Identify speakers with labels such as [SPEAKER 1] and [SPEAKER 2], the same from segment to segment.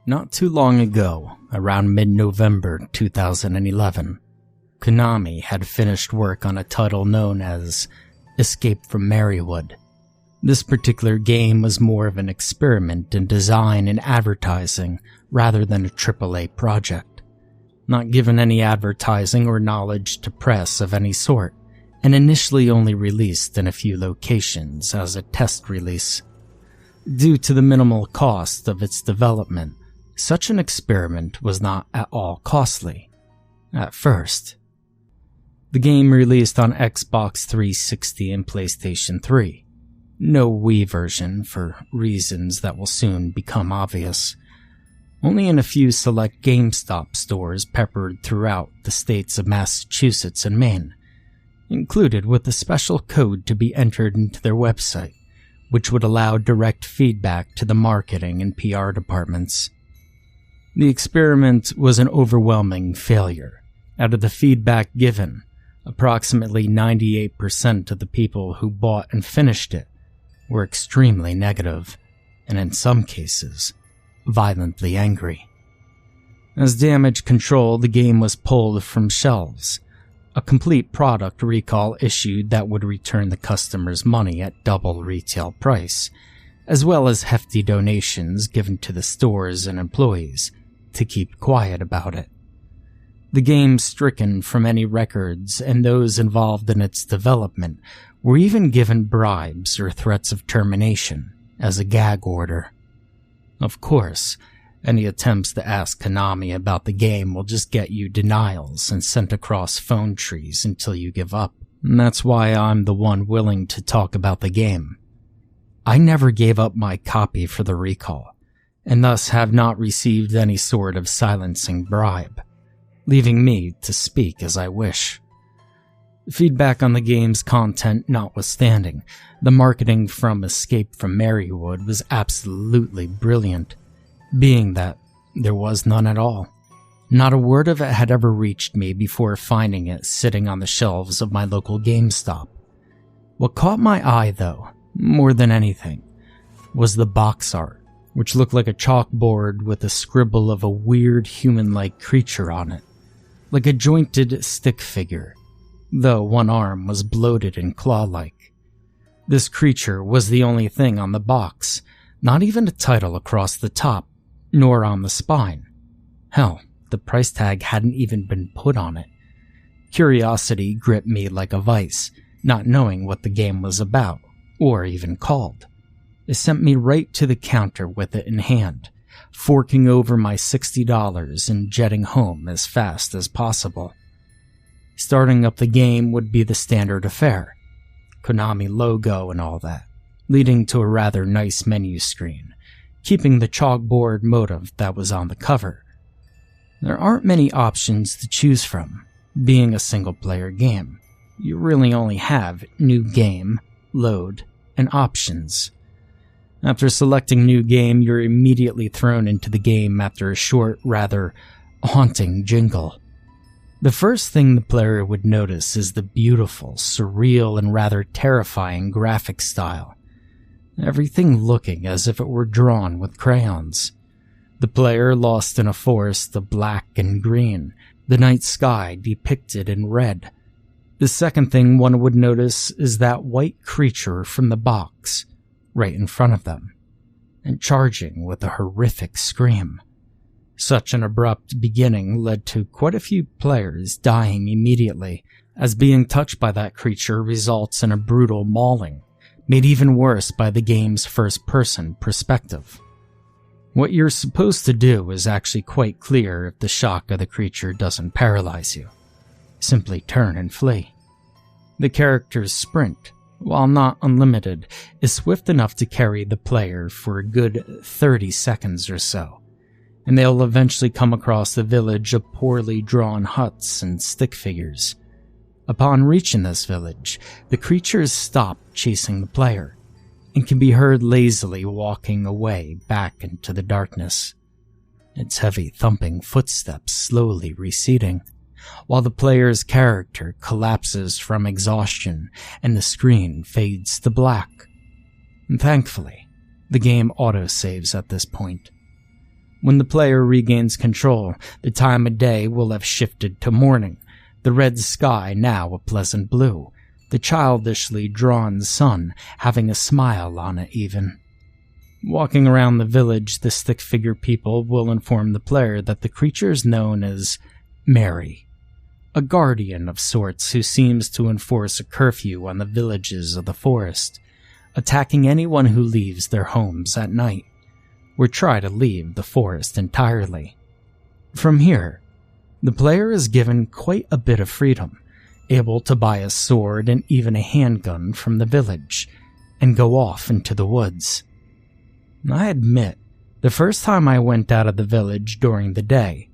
[SPEAKER 1] Not too long ago, around mid-November 2011, Konami had finished work on a title known as Escape from Merrywood. This particular game was more of an experiment in design and advertising rather than a AAA project. Not given any advertising or knowledge to press of any sort, and initially only released in a few locations as a test release. Due to the minimal cost of its development, such an experiment was not at all costly, at first. The game released on Xbox 360 and PlayStation 3. No Wii version for reasons that will soon become obvious. Only in a few select GameStop stores peppered throughout the states of Massachusetts and Maine, included with a special code to be entered into their website, which would allow direct feedback to the marketing and PR departments. The experiment was an overwhelming failure. Out of the feedback given, approximately 98% of the people who bought and finished it were extremely negative, and in some cases, violently angry. As damage control, the game was pulled from shelves. A complete product recall issued that would return the customers' money at double retail price, as well as hefty donations given to the stores and employees to keep quiet about it. The game stricken from any records, and those involved in its development were even given bribes or threats of termination as a gag order. Of course, any attempts to ask Konami about the game will just get you denials and sent across phone trees until you give up. And that's why I'm the one willing to talk about the game. I never gave up my copy for the recall, and thus have not received any sort of silencing bribe, leaving me to speak as I wish. Feedback on the game's content notwithstanding, the marketing from Escape from Merrywood was absolutely brilliant, being that there was none at all. Not a word of it had ever reached me before finding it sitting on the shelves of my local GameStop. What caught my eye, though, more than anything, was the box art, which looked like a chalkboard with a scribble of a weird human-like creature on it, like a jointed stick figure, though one arm was bloated and claw-like. This creature was the only thing on the box, not even a title across the top, nor on the spine. Hell, the price tag hadn't even been put on it. Curiosity gripped me like a vice, not knowing what the game was about, or even called. It sent me right to the counter with it in hand, forking over my $60 and jetting home as fast as possible. Starting up the game would be the standard affair, Konami logo and all that, leading to a rather nice menu screen, keeping the chalkboard motif that was on the cover. There aren't many options to choose from, being a single-player game. You really only have New Game, Load, and Options. After selecting New Game, you're immediately thrown into the game after a short, rather haunting jingle. The first thing the player would notice is the beautiful, surreal, and rather terrifying graphic style. Everything looking as if it were drawn with crayons. The player lost in a forest of black and green, the night sky depicted in red. The second thing one would notice is that white creature from the box, right in front of them, and charging with a horrific scream. Such an abrupt beginning led to quite a few players dying immediately, as being touched by that creature results in a brutal mauling, made even worse by the game's first-person perspective. What you're supposed to do is actually quite clear if the shock of the creature doesn't paralyze you. Simply turn and flee. The character's sprint, while not unlimited, is swift enough to carry the player for a good 30 seconds or so, and they'll eventually come across the village of poorly drawn huts and stick figures. Upon reaching this village, the creatures stop chasing the player, and can be heard lazily walking away back into the darkness, its heavy thumping footsteps slowly receding, while the player's character collapses from exhaustion and the screen fades to black. And thankfully, the game autosaves at this point. When the player regains control, the time of day will have shifted to morning, the red sky now a pleasant blue, the childishly drawn sun having a smile on it even. Walking around the village, the stick-figure people will inform the player that the creature is known as Mary, a guardian of sorts who seems to enforce a curfew on the villages of the forest, attacking anyone who leaves their homes at night, or try to leave the forest entirely. From here, the player is given quite a bit of freedom, able to buy a sword and even a handgun from the village, and go off into the woods. I admit, the first time I went out of the village during the day,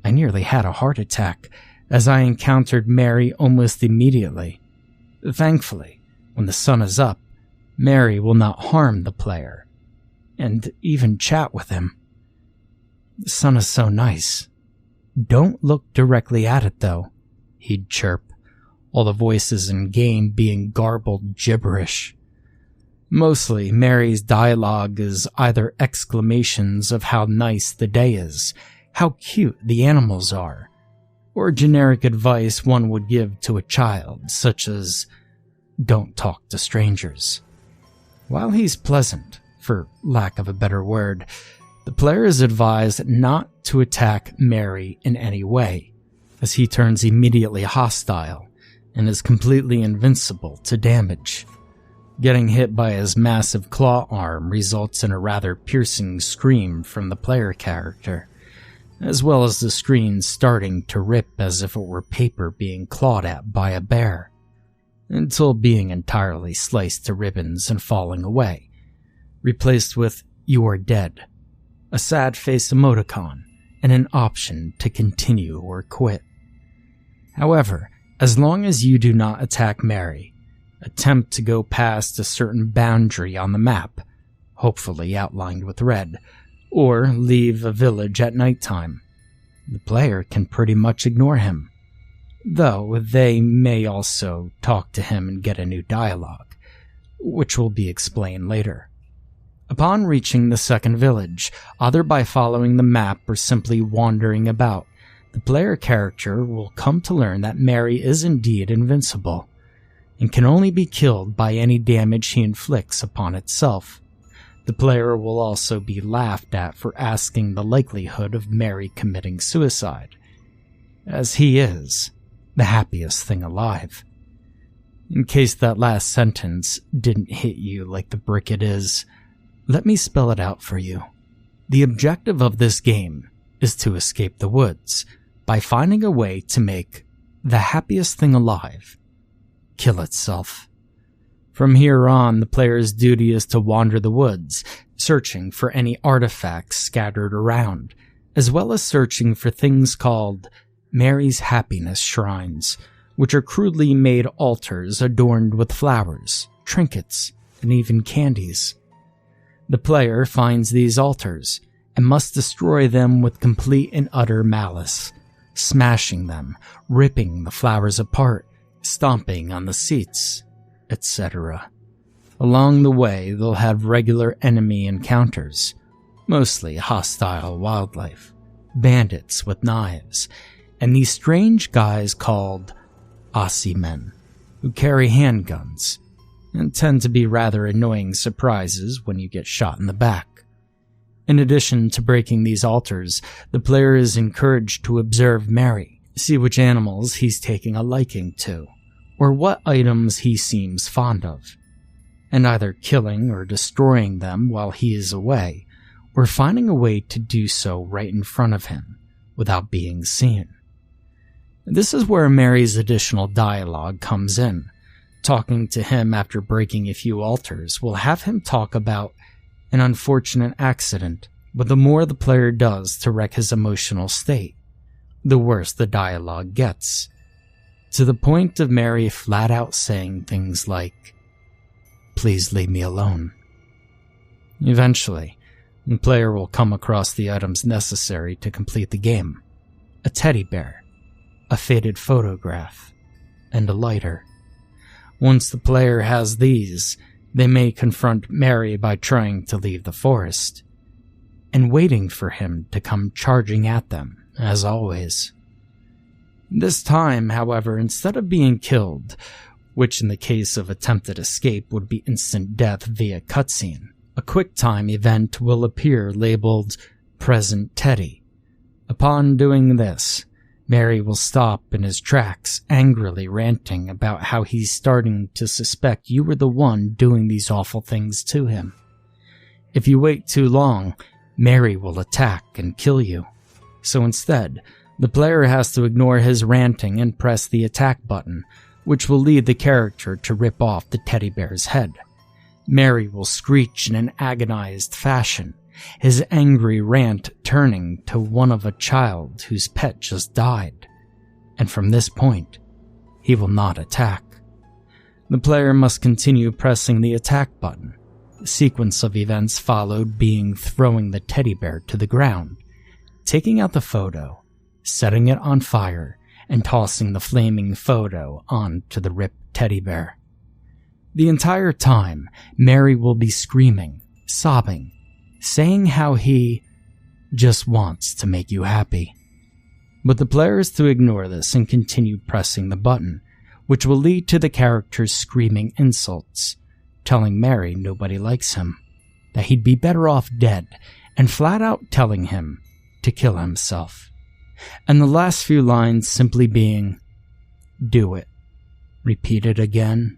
[SPEAKER 1] I nearly had a heart attack as I encountered Mary almost immediately. Thankfully, when the sun is up, Mary will not harm the player, and even chat with him. The sun is so nice. Don't look directly at it, though, he'd chirp, all the voices in game being garbled gibberish. Mostly, Mary's dialogue is either exclamations of how nice the day is, how cute the animals are, or generic advice one would give to a child, such as, don't talk to strangers. While he's pleasant, for lack of a better word, the player is advised not to attack Mary in any way, as he turns immediately hostile and is completely invincible to damage. Getting hit by his massive claw arm results in a rather piercing scream from the player character, as well as the screen starting to rip as if it were paper being clawed at by a bear, until being entirely sliced to ribbons and falling away, replaced with "You are dead," a sad face emoticon, and an option to continue or quit. However, as long as you do not attack Mary, attempt to go past a certain boundary on the map, hopefully outlined with red, or leave a village at nighttime, the player can pretty much ignore him, though they may also talk to him and get a new dialogue, which will be explained later. Upon reaching the second village, either by following the map or simply wandering about, the player character will come to learn that Mary is indeed invincible, and can only be killed by any damage he inflicts upon itself. The player will also be laughed at for asking the likelihood of Mary committing suicide, as he is the happiest thing alive. In case that last sentence didn't hit you like the brick it is, let me spell it out for you. The objective of this game is to escape the woods by finding a way to make the happiest thing alive kill itself. From here on, the player's duty is to wander the woods, searching for any artifacts scattered around, as well as searching for things called Mary's Happiness Shrines, which are crudely made altars adorned with flowers, trinkets, and even candies. The player finds these altars and must destroy them with complete and utter malice, smashing them, ripping the flowers apart, stomping on the seats, etc. Along the way, they'll have regular enemy encounters, mostly hostile wildlife, bandits with knives, and these strange guys called Aussie men, who carry handguns, and tend to be rather annoying surprises when you get shot in the back. In addition to breaking these altars, the player is encouraged to observe Mary, see which animals he's taking a liking to, or what items he seems fond of, and either killing or destroying them while he is away, or finding a way to do so right in front of him without being seen. This is where Mary's additional dialogue comes in. Talking to him after breaking a few altars will have him talk about an unfortunate accident, but the more the player does to wreck his emotional state, the worse the dialogue gets, to the point of Mary flat out saying things like, "Please leave me alone." Eventually, the player will come across the items necessary to complete the game: a teddy bear, a faded photograph, and a lighter. Once the player has these, they may confront Mary by trying to leave the forest. and waiting for him to come charging at them, as always. This time, however, instead of being killed, which in the case of attempted escape would be instant death via cutscene, a QuickTime event will appear labeled Present Teddy. Upon doing this, Mary will stop in his tracks, angrily ranting about how he's starting to suspect you were the one doing these awful things to him. If you wait too long, Mary will attack and kill you. So instead, the player has to ignore his ranting and press the attack button, which will lead the character to rip off the teddy bear's head. Mary will screech in an agonized fashion, his angry rant turning to one of a child whose pet just died. And from this point, he will not attack. The player must continue pressing the attack button. The sequence of events followed being throwing the teddy bear to the ground, taking out the photo, setting it on fire, and tossing the flaming photo onto the ripped teddy bear. The entire time, Mary will be screaming, sobbing, saying how he just wants to make you happy. But the player is to ignore this and continue pressing the button, which will lead to the character's screaming insults, telling Mary nobody likes him, that he'd be better off dead, and flat out telling him to kill himself. And the last few lines simply being, "Do it," repeated again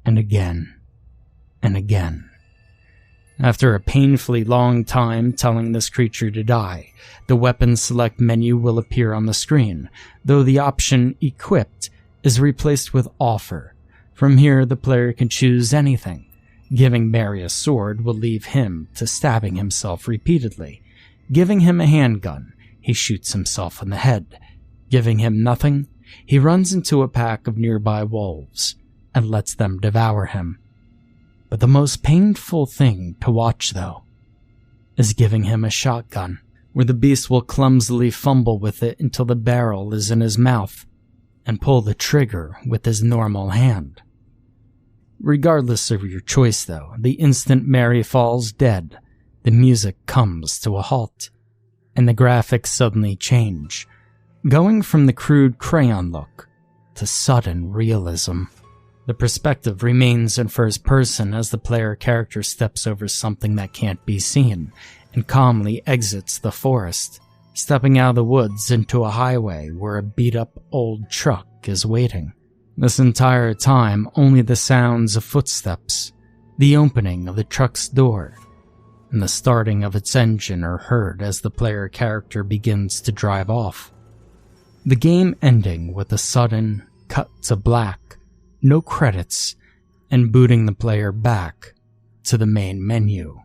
[SPEAKER 1] and again and again. After a painfully long time telling this creature to die, the weapon select menu will appear on the screen, though the option Equipped is replaced with Offer. From here, the player can choose anything. Giving Mary a sword will leave him to stabbing himself repeatedly. Giving him a handgun, he shoots himself in the head. Giving him nothing, he runs into a pack of nearby wolves and lets them devour him. But the most painful thing to watch, though, is giving him a shotgun, where the beast will clumsily fumble with it until the barrel is in his mouth, and pull the trigger with his normal hand. Regardless of your choice, though, the instant Mary falls dead, the music comes to a halt, and the graphics suddenly change, going from the crude crayon look to sudden realism. The perspective remains in first person as the player character steps over something that can't be seen and calmly exits the forest, stepping out of the woods into a highway where a beat-up old truck is waiting. This entire time, only the sounds of footsteps, the opening of the truck's door, and the starting of its engine are heard as the player character begins to drive off. The game ending with a sudden cut to black, no credits, and booting the player back to the main menu.